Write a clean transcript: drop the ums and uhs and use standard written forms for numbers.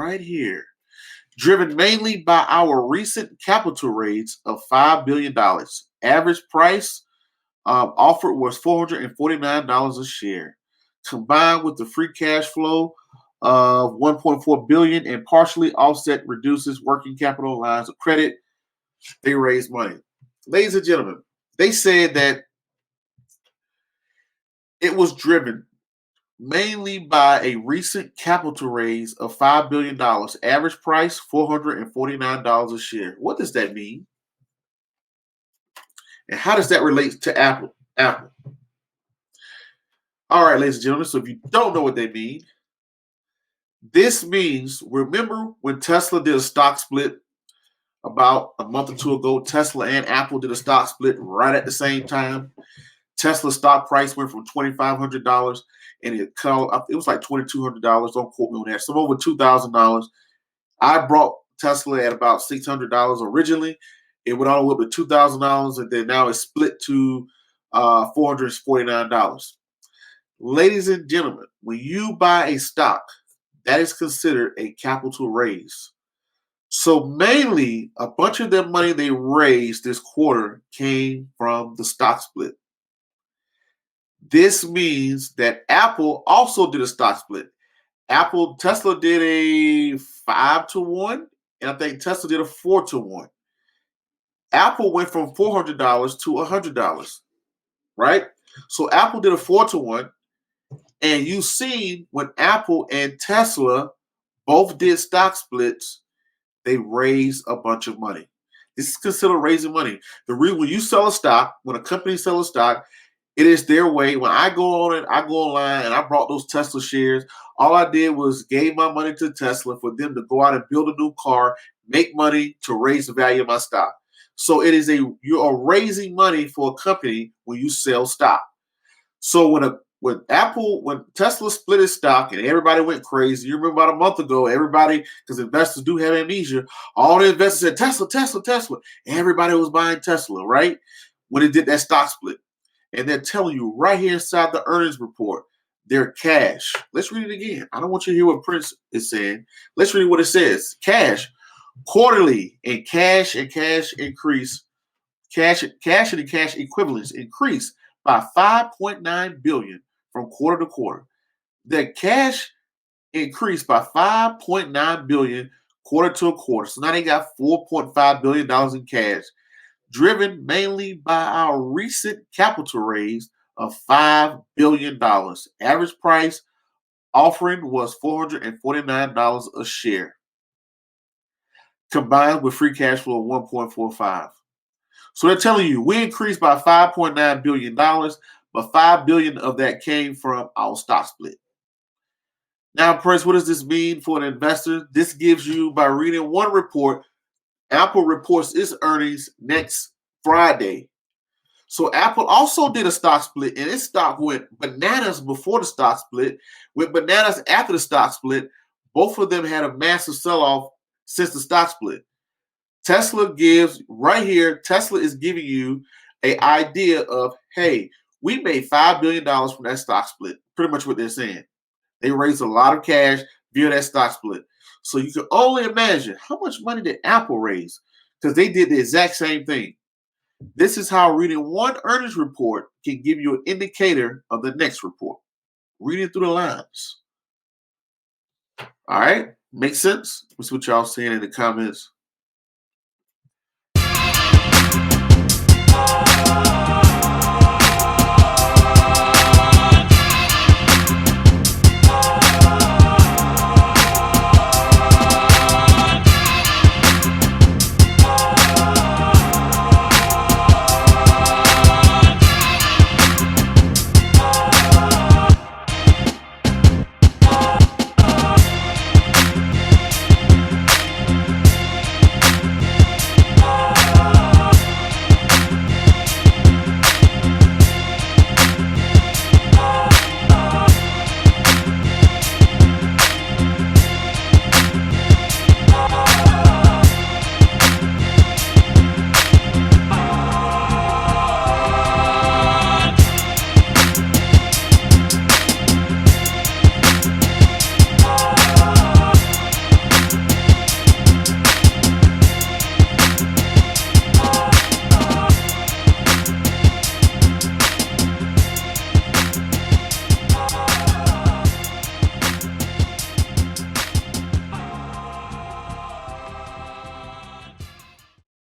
right here. Driven mainly by our recent capital raise of $5 billion. Average price offered was $449 a share. Combined with the free cash flow of $1.4 billion and partially offset reduces working capital lines of credit, they raised money. Ladies and gentlemen, they said that it was driven mainly by a recent capital raise of $5 billion. Average price, $449 a share. What does that mean? And how does that relate to Apple? Apple. All right, ladies and gentlemen, so if you don't know what they mean, this means, remember when Tesla did a stock split about a month or two ago? Tesla and Apple did a stock split right at the same time. Tesla's stock price went from $2,500 and it was like $2,200. Don't quote me on that. Some over $2,000. I brought Tesla at about $600 originally. It went all the way up to $2,000, and then now it's split to $449. Ladies and gentlemen, when you buy a stock, that is considered a capital raise. So mainly, a bunch of the money they raised this quarter came from the stock split. This means that Apple also did a stock split. Tesla did a 5-to-1, and I think Tesla did a 4-to-1. Apple went from $400 to $100, right? So Apple did a 4-to-1, and you see when Apple and Tesla both did stock splits, they raised a bunch of money. This is considered raising money. When you sell a stock, when a company sells a stock, it is their way. When I go online and I brought those Tesla shares. All I did was gave my money to Tesla for them to go out and build a new car, make money to raise the value of my stock. So you are raising money for a company when you sell stock. So when Tesla split its stock and everybody went crazy, you remember about a month ago, everybody, because investors do have amnesia, all the investors said Tesla, Tesla, Tesla. Everybody was buying Tesla, right? When it did that stock split. And they're telling you right here inside the earnings report, their cash. Let's read it again. I don't want you to hear what Prince is saying. Let's read what it says. Cash, quarterly and cash increase, cash and cash equivalents increased by $5.9 billion from quarter to quarter. The cash increased by $5.9 billion quarter to quarter. So now they got $4.5 billion in cash, driven mainly by our recent capital raise of $5 billion. Average price offering was $449 a share, combined with free cash flow of $1.45. So they're telling you we increased by $5.9 billion, but $5 billion of that came from our stock split. Now, Prince, what does this mean for an investor? This gives you, by reading one report, Apple reports its earnings next Friday. So Apple also did a stock split, and its stock went bananas before the stock split, went bananas after the stock split. Both of them had a massive sell-off since the stock split. Tesla is giving you an idea of, hey, we made $5 billion from that stock split. Pretty much what they're saying. They raised a lot of cash via that stock split. So you can only imagine how much money did Apple raise, because they did the exact same thing. This is how reading one earnings report can give you an indicator of the next report. Reading through the lines. All right? Makes sense? That's what y'all saying in the comments.